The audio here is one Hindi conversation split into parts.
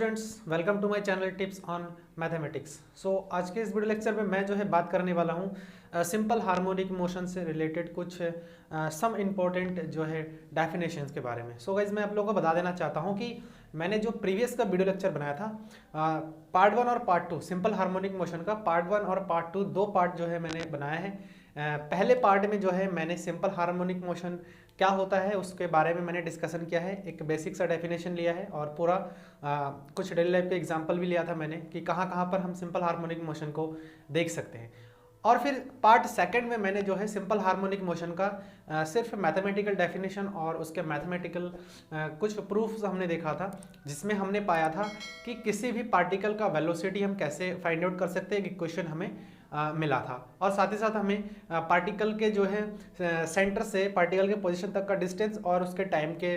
Students, welcome to my channel tips on mathematics. आज के इस वीडियो लेक्चर में मैं जो है बात करने वाला हूँ सिंपल हार्मोनिक मोशन से रिलेटेड कुछ सम इम्पोर्टेंट जो है डेफिनेशंस के बारे में। गाइज मैं आप लोगों को बता देना चाहता हूँ कि मैंने जो प्रीवियस का वीडियो लेक्चर बनाया था पार्ट 1 और पार्ट 2 सिंपल हार्मोनिक मोशन का पार्ट 1 और पार्ट 2 दो पार्ट जो है मैंने बनाया है। पहले पार्ट में जो है मैंने सिंपल हार्मोनिक मोशन क्या होता है उसके बारे में मैंने डिस्कशन किया है, एक बेसिक सा डेफिनेशन लिया है और पूरा कुछ डेली लाइफ के एग्जांपल भी लिया था मैंने कि कहाँ कहाँ पर हम सिंपल हार्मोनिक मोशन को देख सकते हैं। और फिर पार्ट सेकंड में मैंने जो है सिंपल हार्मोनिक मोशन का सिर्फ मैथमेटिकल डेफिनेशन और उसके मैथमेटिकल कुछ प्रूफ्स हमने देखा था, जिसमें हमने पाया था कि किसी भी पार्टिकल का वेलोसिटी हम कैसे फाइंड आउट कर सकते हैं, कि क्वेश्चन हमें मिला था। और साथ ही साथ हमें पार्टिकल के जो है सेंटर से पार्टिकल के पोजीशन तक का डिस्टेंस और उसके टाइम के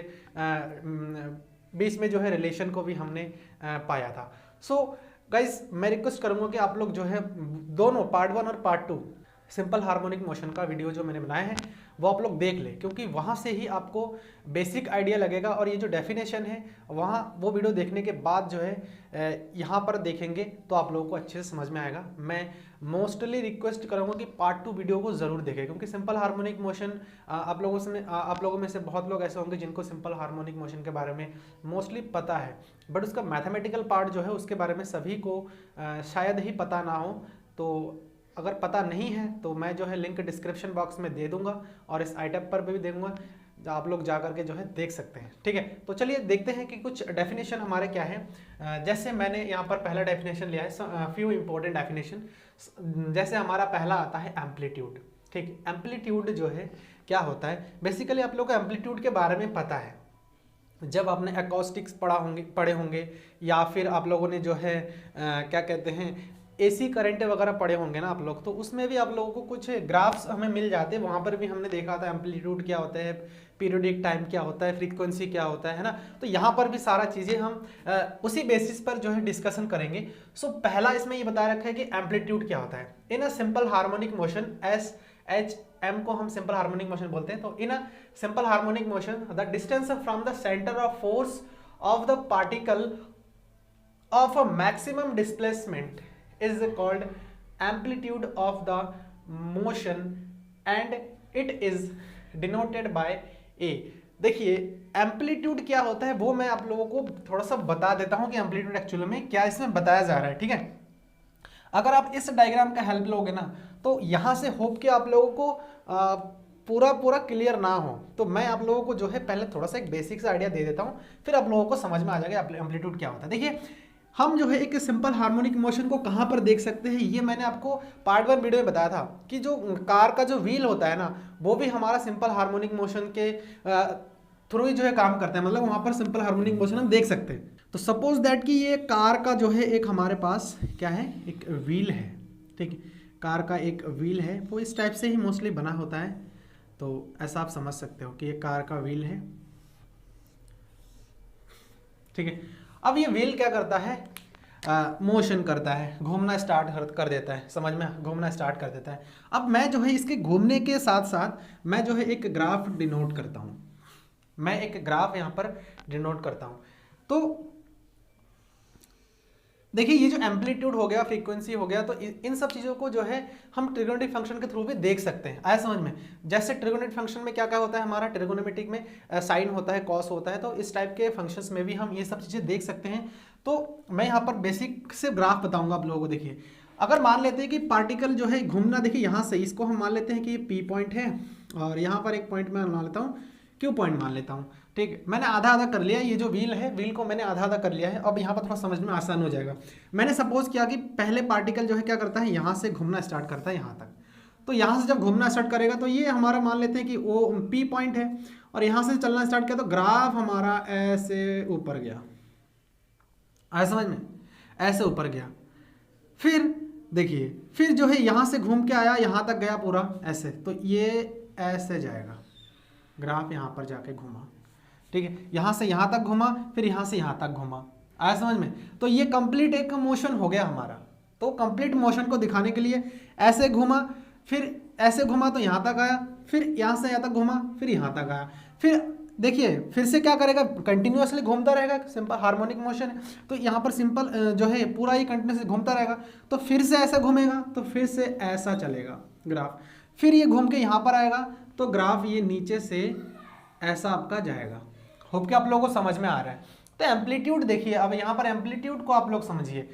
बीच में जो है रिलेशन को भी हमने पाया था। गाइज मैं रिक्वेस्ट करूंगा कि आप लोग जो है दोनों पार्ट 1 और पार्ट 2 सिंपल हार्मोनिक मोशन का वीडियो जो मैंने बनाया है वो आप लोग देख लें, क्योंकि वहाँ से ही आपको बेसिक आइडिया लगेगा। और ये जो डेफिनेशन है वहाँ वो वीडियो देखने के बाद जो है यहाँ पर देखेंगे तो आप लोगों को अच्छे से समझ में आएगा। मैं मोस्टली रिक्वेस्ट करूँगा कि पार्ट 2 वीडियो को ज़रूर देखें, क्योंकि सिंपल हार्मोनिक मोशन आप लोगों में से बहुत लोग ऐसे होंगे जिनको सिंपल हार्मोनिक मोशन के बारे में मोस्टली पता है, बट उसका मैथमेटिकल पार्ट जो है उसके बारे में सभी को शायद ही पता ना हो। तो अगर पता नहीं है तो मैं जो है लिंक डिस्क्रिप्शन बॉक्स में दे दूंगा और इस आइटम पर भी दूंगा, आप लोग जा करके जो है देख सकते हैं। ठीक है, तो चलिए देखते हैं कि कुछ डेफिनेशन हमारे क्या है। जैसे मैंने यहाँ पर पहला डेफिनेशन लिया है, फ्यू इंपॉर्टेंट डेफिनेशन। जैसे हमारा पहला आता है एम्पलीट्यूड। ठीक, एम्पलीट्यूड जो है क्या होता है, बेसिकली आप लोग को एम्पलीट्यूड के बारे में पता है, जब आपने एकॉस्टिक्स पढ़े होंगे या फिर आप लोगों ने जो है क्या कहते हैं एसी करंट वगैरह पढ़े होंगे ना आप लोग, तो उसमें भी आप लोगों को कुछ ग्राफ्स हमें मिल जाते हैं। वहाँ पर भी हमने देखा था एम्पलीट्यूड क्या होता है, पीरियोडिक टाइम क्या होता है, फ्रीक्वेंसी क्या होता है ना। तो यहाँ पर भी सारा चीज़ें हम उसी बेसिस पर जो है डिस्कशन करेंगे। पहला इसमें ये बता रखा है कि एम्पलीट्यूड क्या होता है। In a simple harmonic motion SHM को हम सिंपल हार्मोनिक मोशन बोलते हैं। तो in a simple harmonic motion the distance from the centre of force of the particle of a maximum displacement is called amplitude of the motion and it is denoted by A। देखिए एम्पलीट्यूड क्या होता है वो मैं आप लोगों को थोड़ा सा बता देता हूं कि एम्पलीट्यूड एक्चुअली में क्या इसमें बताया जा रहा है। ठीक है, अगर आप इस डायग्राम का हेल्प लोगे ना तो यहां से होप कि आप लोगों को पूरा क्लियर ना हो, तो मैं आप लोगों को जो है पहले थोड़ा सा एक बेसिक सा आइडिया दे देता हूं, फिर आप लोगों को समझ में आ जाएगा एम्पलीट्यूड क्या होता है। देखिए हम जो है एक सिंपल हार्मोनिक मोशन को कहाँ पर देख सकते हैं, ये मैंने आपको पार्ट 1 वीडियो में बताया था कि जो कार का जो व्हील होता है ना वो भी हमारा सिंपल हार्मोनिक मोशन के थ्रू ही जो है काम करता है, मतलब वहाँ पर सिंपल हार्मोनिक मोशन हम देख सकते हैं। तो सपोज दैट कि ये कार का जो है एक हमारे पास क्या है, एक व्हील है। ठीक है, कार का एक व्हील है, वो इस टाइप से ही मोस्टली बना होता है। तो ऐसा आप समझ सकते हो कि ये कार का व्हील है। ठीक है, अब ये व्हील क्या करता है, मोशन करता है, घूमना स्टार्ट कर देता है, समझ में घूमना स्टार्ट कर देता है। अब मैं जो है इसके घूमने के साथ साथ मैं जो है एक ग्राफ डिनोट करता हूँ, मैं एक ग्राफ यहाँ पर डिनोट करता हूँ। तो देखिए ये जो एम्पलीट्यूड हो गया, फ्रीक्वेंसी हो गया, तो इन सब चीज़ों को जो है हम ट्रिगोनोमेट्रिक फंक्शन के थ्रू भी देख सकते हैं। आया समझ में, जैसे ट्रिगोनोमेट्रिक फंक्शन में क्या क्या होता है, हमारा ट्रिगोनोमेट्रिक में साइन होता है, कॉस होता है, तो इस टाइप के फंक्शंस में भी हम ये सब चीज़ें देख सकते हैं। तो मैं यहाँ पर बेसिक से ग्राफ बताऊँगा आप लोगों को। देखिए अगर मान लेते हैं कि पार्टिकल जो है घूमना, देखिए यहाँ से इसको हम मान लेते हैं कि ये P पॉइंट है और यहाँ पर एक पॉइंट मैं मान लेता हूँ, Q पॉइंट मान लेता हूँ। ठीक है, मैंने आधा आधा कर लिया, ये जो व्हील है व्हील को मैंने आधा आधा कर लिया है। अब यहाँ पर थोड़ा समझ में आसान हो जाएगा। मैंने सपोज किया कि पहले पार्टिकल जो है क्या करता है, यहाँ से घूमना स्टार्ट करता है यहाँ तक। तो यहाँ से जब घूमना स्टार्ट करेगा तो ये हमारा मान लेते हैं कि वो P पॉइंट है और यहाँ से चलना स्टार्ट किया तो ग्राफ हमारा ऐसे ऊपर गया। आया समझ में, ऐसे ऊपर गया। फिर देखिए फिर जो है यहाँ से घूम के आया, यहाँ तक गया पूरा ऐसे, तो ये ऐसे जाएगा, ग्राफ यहाँ पर जाके घूमा। ठीक है, यहाँ से यहाँ तक घूमा, फिर यहाँ से यहाँ तक घूमा। आया समझ में, तो ये कंप्लीट एक मोशन हो गया हमारा। तो कंप्लीट मोशन को दिखाने के लिए ऐसे घूमा, फिर ऐसे घूमा तो यहाँ तक आया, फिर यहाँ से यहाँ तक घूमा, फिर यहाँ तक आया, फिर देखिए फिर से क्या करेगा, कंटिन्यूअसली घूमता रहेगा, सिंपल हार्मोनिक मोशन है तो यहाँ पर सिंपल जो है पूरा ही कंटिन्यूअसली घूमता रहेगा, तो फिर से ऐसा घूमेगा तो फिर से ऐसा चलेगा ग्राफ, फिर ये घूम के यहाँ पर आएगा तो ग्राफ ये नीचे से ऐसा आपका जाएगा। होप कि आप लोगों को समझ में आ रहा है। तो एम्पलीट्यूड देखिए, अब यहाँ पर एम्पलीट्यूड को आप लोग समझिए,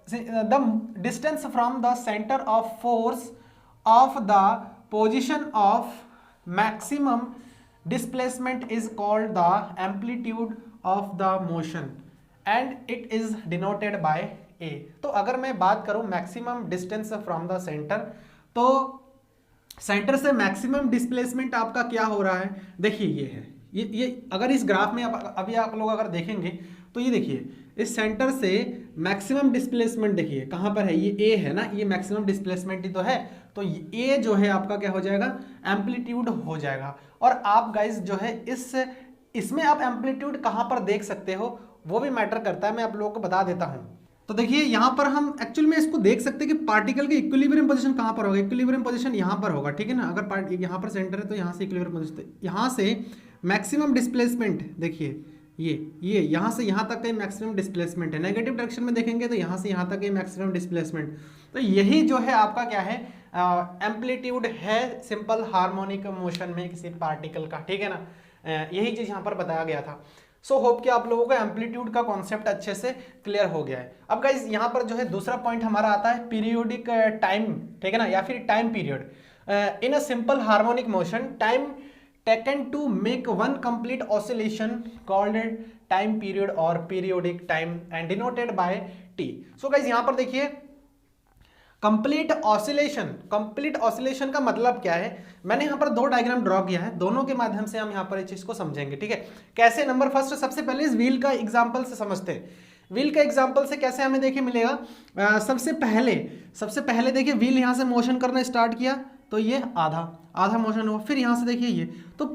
the distance from the centre of force of the position of maximum displacement is called the amplitude of the motion and it is denoted by A. तो अगर मैं बात करूं maximum distance from the centre, तो सेंटर से मैक्सिमम डिस्प्लेसमेंट आपका क्या हो रहा है, देखिए ये है, ये अगर इस ग्राफ में अभी आप लोग अगर देखेंगे तो ये देखिए इस सेंटर से मैक्सिमम डिस्प्लेसमेंट देखिए कहाँ पर है, ये ए है ना, ये मैक्सिमम डिस्प्लेसमेंट ही तो है, तो ए जो है आपका क्या हो जाएगा, एम्पलीट्यूड हो जाएगा। और आप गाइज जो है इसमें आप एम्पलीट्यूड कहाँ पर देख सकते हो वो भी मैटर करता है, मैं आप लोगों को बता देता हूँ। तो देखिए यहाँ पर हम एक्चुअल में इसको देख सकते हैं कि पार्टिकल की इक्विलिब्रियम पोजीशन कहाँ पर होगा, इक्विलिब्रियम पोजीशन यहाँ पर होगा, ठीक है ना। अगर यहाँ पर सेंटर है तो यहाँ से इक्विलिब्रियम पोजीशन, यहाँ से मैक्सिमम डिस्प्लेसमेंट देखिए ये यहाँ से यहाँ तक का मैक्सिमम डिस्प्लेसमेंट है, नेगेटिव डायरेक्शन में देखेंगे तो यहाँ से यहाँ तक ये मैक्सिमम डिस्प्लेसमेंट, तो यही जो है आपका क्या है, एम्पलीट्यूड है सिंपल हार्मोनिक मोशन में किसी पार्टिकल का, ठीक है ना। यही चीज यहाँ पर बताया गया था। सो होप कि आप लोगों को एम्पलीट्यूड का कॉन्सेप्ट अच्छे से क्लियर हो गया है। अब गाइज यहाँ पर जो है दूसरा पॉइंट हमारा आता है पीरियोडिक टाइम, ठीक है ना, या फिर time period. In a simple harmonic motion time taken to make one complete oscillation called time period or periodic time and denoted by t। so guys यहाँ पर देखिए कंप्लीट ऑसिलेशन का मतलब क्या है, मैंने यहाँ पर दो डायग्राम ड्रॉ किया है, दोनों के माध्यम से हम यहाँ पर इस चीज को समझेंगे, ठीक है। कैसे, नंबर फर्स्ट सबसे पहले इस व्हील का एग्जांपल से समझते हैं। व्हील का एग्जांपल से कैसे हमें देखिए मिलेगा, सबसे पहले देखिए व्हील यहाँ से मोशन करना स्टार्ट किया तो ये आधा मोशन हुआ, फिर यहाँ से देखिए ये, तो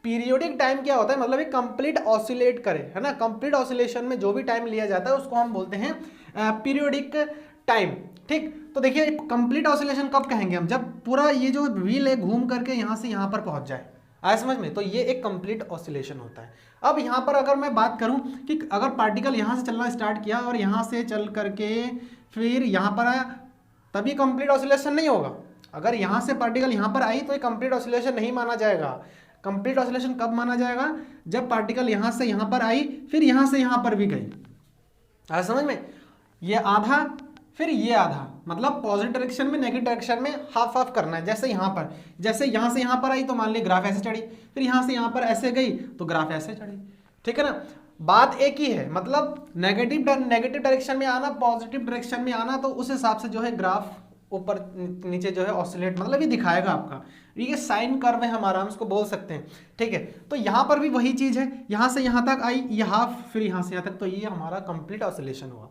पीरियोडिक टाइम क्या होता है, मतलब ये कंप्लीट ऑसिलेट करे, है ना। कंप्लीट ऑसिलेशन में जो भी टाइम लिया जाता है उसको हम बोलते हैं पीरियोडिक टाइम, ठीक। तो देखिए कंप्लीट ऑसिलेशन कब कहेंगे हम, जब पूरा ये जो व्हील है घूम करके यहाँ से यहाँ पर पहुंच जाए, आया समझ में, तो ये एक कंप्लीट ऑसिलेशन होता है। अब यहाँ पर अगर मैं बात करूँ कि अगर पार्टिकल यहाँ से चलना स्टार्ट किया और यहाँ से चल करके फिर यहाँ पर आया, तब ये कंप्लीट ऑसिलेशन नहीं होगा। अगर यहाँ से पार्टिकल यहाँ पर आई तो ये कंप्लीट ऑसिलेशन नहीं माना जाएगा। कंप्लीट ऑसिलेशन कब माना जाएगा, जब पार्टिकल यहाँ से यहाँ पर आई फिर यहाँ से यहाँ पर भी गई, आया समझ में, ये आधा फिर ये आधा, मतलब पॉजिटिव डायरेक्शन में नेगेटिव डायरेक्शन में हाफ हाफ करना है। जैसे यहाँ से यहाँ पर आई तो मान ली ग्राफ ऐसे चढ़ी, फिर यहाँ से यहाँ पर ऐसे गई तो ग्राफ ऐसे चढ़ी, ठीक है ना। बात एक ही है, मतलब नेगेटिव डायरेक्शन में आना, पॉजिटिव डायरेक्शन में आना, तो उस हिसाब से जो है ग्राफ ऊपर नीचे जो है ऑसिलेट, मतलब ये दिखाएगा आपका, ये साइन कर्व है हमारा, हम इसको बोल सकते हैं, ठीक है। तो यहाँ पर भी वही चीज है, यहाँ से यहाँ तक आई ये हाफ, फिर यहाँ से यहाँ तक, तो ये हमारा कंप्लीट ऑसिलेशन हुआ।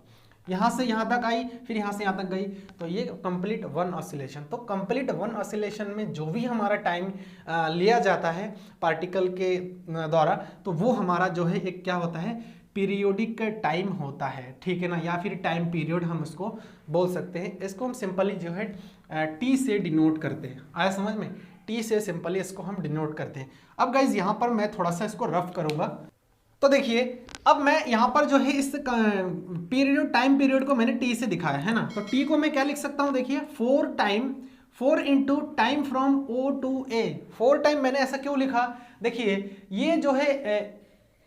यहाँ से यहाँ तक आई फिर यहाँ से यहाँ तक गई, तो ये कंप्लीट वन ऑसिलेशन। तो कंप्लीट वन ऑसिलेशन में जो भी हमारा टाइम लिया जाता है पार्टिकल के द्वारा, तो वो हमारा जो है एक क्या होता है, पीरियोडिक टाइम होता है, ठीक है ना, या फिर टाइम पीरियड हम इसको बोल सकते हैं। इसको हम सिंपली जो है टी से डिनोट करते हैं, आया समझ में, टी से सिंपली इसको हम डिनोट करते हैं। अब गाइज यहाँ पर मैं थोड़ा सा इसको रफ करूँगा, तो देखिए अब मैं यहाँ पर जो है इस टाइम पीरियड को मैंने टी से दिखाया है ना, तो टी को मैं क्या लिख सकता हूँ, देखिए 4 into time from O to A. 4 time मैंने ऐसा क्यों लिखा, देखिए ये जो है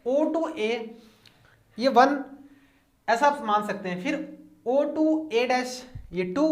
ओ टू ए, ये 1 ऐसा आप मान सकते हैं, फिर O टू A डैश ये 2,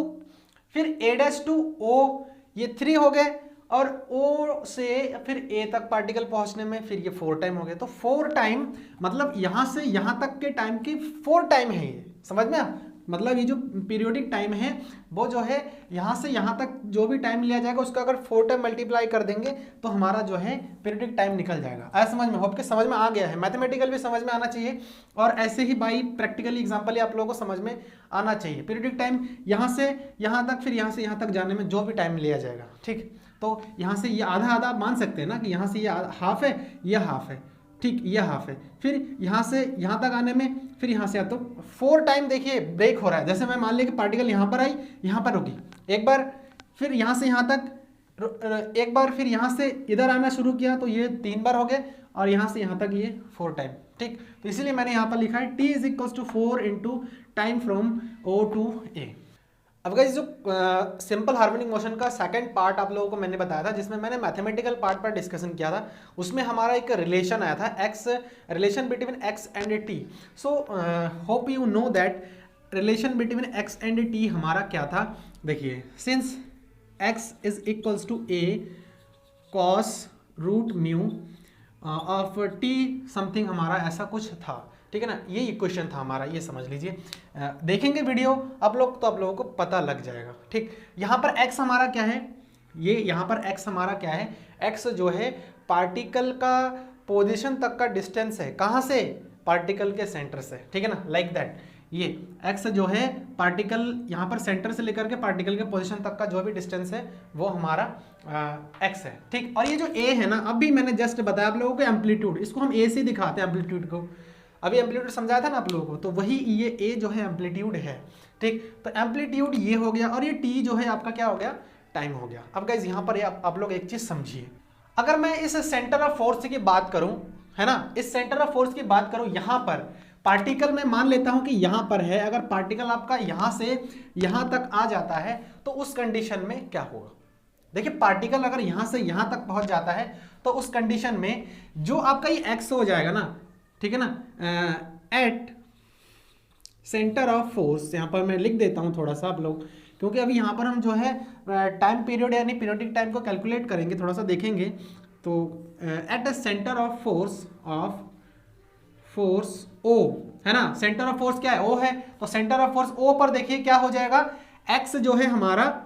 फिर A डैश टू O ये 3 हो गए, और O से फिर A तक पार्टिकल पहुंचने में फिर ये 4 टाइम हो गए। तो 4 टाइम मतलब यहाँ से यहाँ तक के टाइम की 4 टाइम है ये, समझ में आप, मतलब ये जो पीरियोडिक टाइम है वो जो है यहाँ से यहाँ तक जो भी टाइम लिया जाएगा उसका अगर 4 टाइम मल्टीप्लाई कर देंगे तो हमारा जो है पीरियोडिक टाइम निकल जाएगा। आया समझ में, होप के समझ में आ गया है, मैथमेटिकल भी समझ में आना चाहिए और ऐसे ही बाई प्रैक्टिकली एग्जांपल ही आप लोगों को समझ में आना चाहिए। पीरियोडिक टाइम यहाँ से यहाँ तक, फिर यहाँ से यहाँ तक जाने में जो भी टाइम लिया जाएगा, ठीक। तो यहाँ से ये आधा आधा मान सकते हैं ना कि यहाँ से ये हाफ है, ये हाफ है, ठीक, ये हाफ है, फिर यहाँ से यहाँ तक आने में फिर यहाँ से, तो 4 टाइम देखिए ब्रेक हो रहा है। जैसे मैं मान लिया कि पार्टिकल यहाँ पर आई, यहाँ पर रुकी एक बार, फिर यहाँ से यहाँ तक एक बार फिर यहाँ से इधर आना शुरू किया तो ये 3 बार हो गए और यहाँ से यहाँ तक ये 4 टाइम। ठीक, तो इसीलिए मैंने यहाँ पर लिखा है t is equal to 4 into time from O to A। अब गाइस जो सिंपल हार्मोनिक मोशन का सेकंड पार्ट आप लोगों को मैंने बताया था, जिसमें मैंने मैथमेटिकल पार्ट पर डिस्कशन किया था, उसमें हमारा एक रिलेशन आया था x, relation between x and t। So hope you know that relation between x and t हमारा क्या था। देखिए, since x is equals to a cos root mu of t something, हमारा ऐसा कुछ था। ठीक है ना, ये इक्वेशन था हमारा, ये समझ लीजिए। देखेंगे वीडियो आप लोग तो आप लोगों को पता लग जाएगा। ठीक, यहाँ पर x हमारा क्या है, ये यहाँ पर x हमारा क्या है, x जो है पार्टिकल का पोजीशन तक का डिस्टेंस है। कहाँ से? पार्टिकल के सेंटर से। ठीक है ना, लाइक दैट। ये x जो है पार्टिकल यहाँ पर सेंटर से लेकर के पार्टिकल के पोजीशन तक का जो भी डिस्टेंस है वो हमारा x है। ठीक, और ये जो a है ना, अभी मैंने जस्ट बताया आप लोगों को एम्पलीट्यूड, इसको हम a से दिखाते हैं एम्पलीट्यूड को। अभी एम्पलीट्यूड समझाया था ना आप लोगों को, तो वही ये a जो है एम्पलीट्यूड है। ठीक, तो एम्पलीट्यूड ये हो गया और ये t जो है आपका क्या हो गया, टाइम हो गया। अब गाइस यहाँ पर आप लोग एक चीज समझिए, अगर मैं इस सेंटर ऑफ फोर्स की बात करूं, है ना, इस सेंटर ऑफ फोर्स की बात करूं, यहाँ पर पार्टिकल मैं मान लेता हूं कि यहाँ पर है, अगर पार्टिकल आपका यहाँ से यहाँ तक आ जाता है तो उस कंडीशन में क्या होगा। देखिए, पार्टिकल अगर यहाँ से यहाँ तक पहुंच जाता है तो उस कंडीशन में जो आपका ये x हो जाएगा ना, ठीक है ना, एट सेंटर ऑफ फोर्स, यहाँ पर मैं लिख देता हूँ थोड़ा सा आप लोग, क्योंकि अभी यहाँ पर हम जो है टाइम पीरियड यानी पीरियोडिक टाइम को कैलकुलेट करेंगे, थोड़ा सा देखेंगे। तो at a centre of force O, है ना, सेंटर ऑफ फोर्स क्या है, O है, तो सेंटर ऑफ फोर्स O पर देखिए क्या हो जाएगा, x जो है हमारा,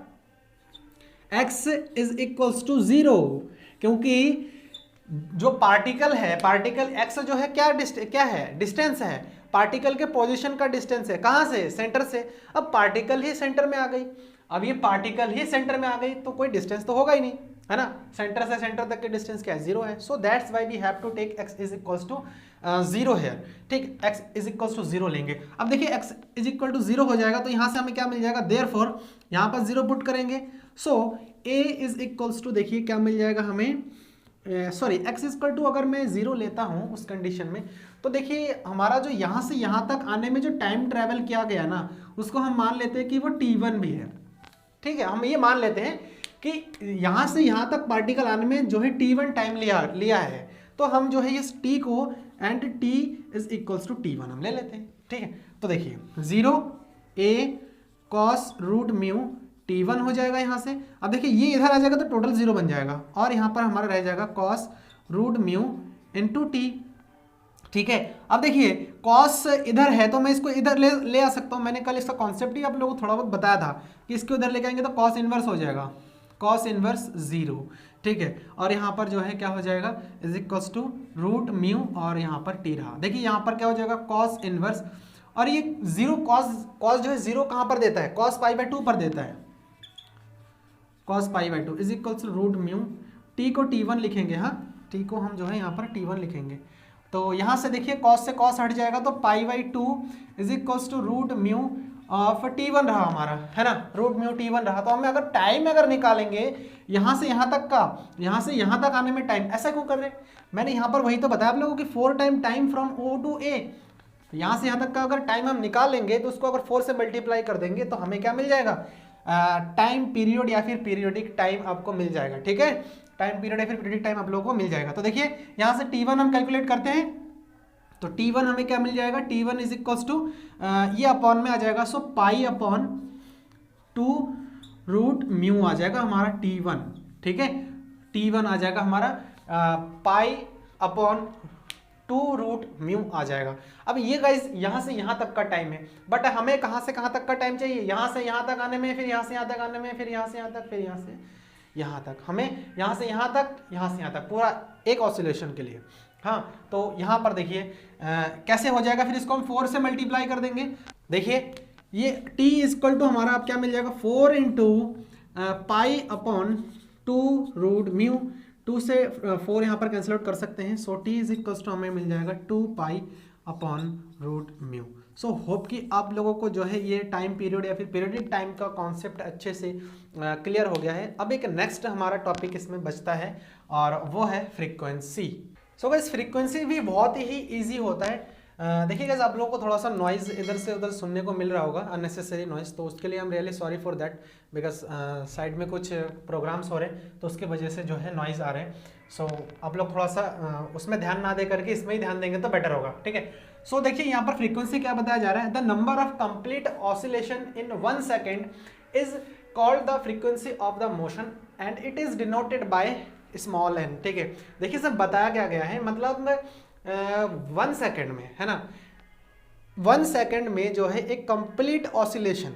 x इज इक्वल्स टू 0, क्योंकि जो पार्टिकल है, पार्टिकल x जो है क्या है, डिस्टेंस है, पार्टिकल के पोजीशन का डिस्टेंस है। कहां से? सेंटर से। अब पार्टिकल ही सेंटर में आ गई, अब ये पार्टिकल ही सेंटर में आ गई तो कोई डिस्टेंस तो होगा ही नहीं, है ना, सेंटर से सेंटर तक के डिस्टेंस क्या है, 0 है। So that's why we have to take x is equals to 0 here. ठीक, x इज इक्वल्स टू 0 लेंगे। अब देखिए x इज इक्वल टू 0 हो जाएगा तो यहां से हमें क्या मिल जाएगा, देयरफॉर यहां पर 0 पुट करेंगे। सो a इज इक्वल्स टू, देखिए क्या मिल जाएगा हमें, सॉरी x इक्वल टू अगर मैं 0 लेता हूं उस कंडीशन में, तो देखिए हमारा जो यहाँ से यहाँ तक आने में जो टाइम ट्रेवल किया गया ना, उसको हम मान लेते हैं कि वो t1 भी है। ठीक है, हम ये मान लेते हैं कि यहाँ से यहाँ तक पार्टिकल आने में जो है t1 टाइम लिया है, तो हम जो है इस t को and t is equals to t1 हम ले लेते हैं। ठीक है, तो देखिए 0 a cos root mu t1 हो जाएगा यहाँ से। अब देखिए ये इधर आ जाएगा तो टोटल 0 बन जाएगा और यहाँ पर हमारा रह जाएगा cos root mu into t। ठीक है, अब देखिए cos इधर है तो मैं इसको इधर ले आ सकता हूँ। मैंने कल इसका कॉन्सेप्ट ही आप लोगों को थोड़ा बहुत बताया था कि इसके उधर लेके आएंगे तो cos इनवर्स हो जाएगा, cos इनवर्स 0। ठीक है, और यहाँ पर जो है क्या हो जाएगा, is equals to root mu और यहाँ पर t रहा। देखिए यहाँ पर क्या हो जाएगा, cos इनवर्स, और ये 0 cos जो है 0 कहाँ पर देता है, cos पाई बाय 2 पर देता है, cos pi by 2 is equals to root mu, t को t1 लिखेंगे, हाँ t को हम जो है यहाँ पर t1 लिखेंगे। तो यहाँ से देखिए cos से cos हट जाएगा तो pi by 2 is equals to root mu of t1 रहा हमारा, है ना, रूट म्यू t1 रहा। तो हमें अगर टाइम अगर निकालेंगे यहाँ से यहाँ तक का, यहाँ से यहाँ तक आने में टाइम, ऐसा क्यों कर रहे हैं, मैंने यहाँ पर वही तो बताया आप लोगों की 4 time from O to A। तो यहाँ से यहाँ तक का अगर टाइम हम निकाल लेंगे तो उसको अगर 4 से मल्टीप्लाई कर देंगे तो हमें क्या मिल जाएगा, टाइम पीरियड या फिर पीरियोडिक टाइम आपको मिल जाएगा। ठीक है, टाइम पीरियड या फिर पीरियोडिक टाइम आप लोगों को मिल जाएगा। तो देखिए यहाँ से t1 हम कैलकुलेट करते हैं तो t1 हमें क्या मिल जाएगा, t1 इज इक्वल्स टू ये अपॉन में आ जाएगा, सो पाई अपॉन 2 रूट म्यू आ जाएगा हमारा t1। ठीक है, t1 आ जाएगा हमारा पाई अपॉन 2 रूट म्यू आ जाएगा। अब ये गाइस यहाँ से यहाँ तक का टाइम है, बट हमें कहाँ से कहाँ तक का टाइम चाहिए, यहाँ से यहाँ तक आने में, फिर यहाँ से यहाँ तक आने में, फिर यहाँ से यहाँ तक, फिर यहाँ से यहाँ तक, हमें यहाँ से यहाँ तक, यहाँ से यहाँ तक, पूरा एक ऑसिलेशन के लिए। हाँ, तो यहाँ पर देखिए कैसे हो जाएगा, फिर इसको हम 4 से मल्टीप्लाई कर देंगे। देखिए ये t इक्वल टू हमारा आप क्या मिल जाएगा, 4 into pi upon 2 root mu, 2 से 4 यहाँ पर कैंसिल आउट कर सकते हैं। So t is equal to हमें मिल जाएगा 2 pi upon root mu. So hope कि आप लोगों को जो है ये टाइम पीरियड या फिर पीरियडिक टाइम का कॉन्सेप्ट अच्छे से क्लियर हो गया है। अब एक नेक्स्ट हमारा टॉपिक इसमें बचता है और वो है फ्रीक्वेंसी। सो गाइस फ्रीक्वेंसी भी बहुत ही ईजी होता है। देखिए गाइस आप लोगों को थोड़ा सा नॉइज़ इधर से उधर सुनने को मिल रहा होगा, अननेसेसरी नॉइज़, तो उसके लिए I am really sorry for that because side में कुछ प्रोग्राम्स हो रहे हैं तो उसकी वजह से जो है नॉइज़ आ रहे हैं। सो आप लोग थोड़ा सा उसमें ध्यान ना दे करके इसमें ही ध्यान देंगे तो बेटर होगा, ठीक है। सो देखिए यहाँ पर फ्रीक्वेंसी क्या बताया जा रहा है, the number of complete oscillation in 1 second is called the frequency of the motion and it is denoted by small n, ठीक है। देखिए सब बताया क्या गया है, मतलब 1 सेकेंड में, है ना, 1 सेकेंड में जो है एक कंप्लीट ऑसिलेशन,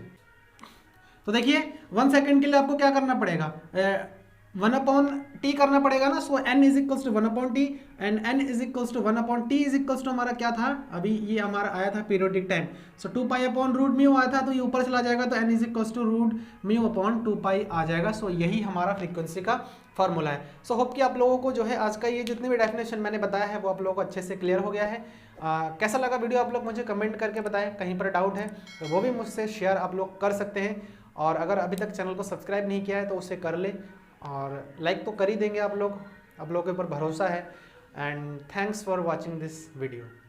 तो देखिए 1 सेकेंड के लिए आपको क्या करना पड़ेगा, 1/t करना पड़ेगा ना। So n is equals to 1/t and n is equals to 1/t is equals to हमारा क्या था, अभी ये हमारा आया था पीरियोडिक टाइम। सो 2π/√μ आया था तो ये ऊपर चला जाएगा तो n इज इक्वल्स टू √μ/2π आ जाएगा। सो यही हमारा फ्रीक्वेंसी का फॉर्मूला है। सो होप कि आप लोगों को जो है आज का ये जितने भी डेफिनेशन मैंने बताया है वो आप लोगों को अच्छे से क्लियर हो गया है। कैसा लगा वीडियो आप लोग मुझे कमेंट करके बताएं, कहीं पर डाउट है तो वो भी मुझसे शेयर आप लोग कर सकते हैं। और अगर अभी तक चैनल को सब्सक्राइब नहीं किया है तो उसे कर ले और लाइक तो कर ही देंगे आप लोगों के ऊपर भरोसा है। And thanks for watching this video.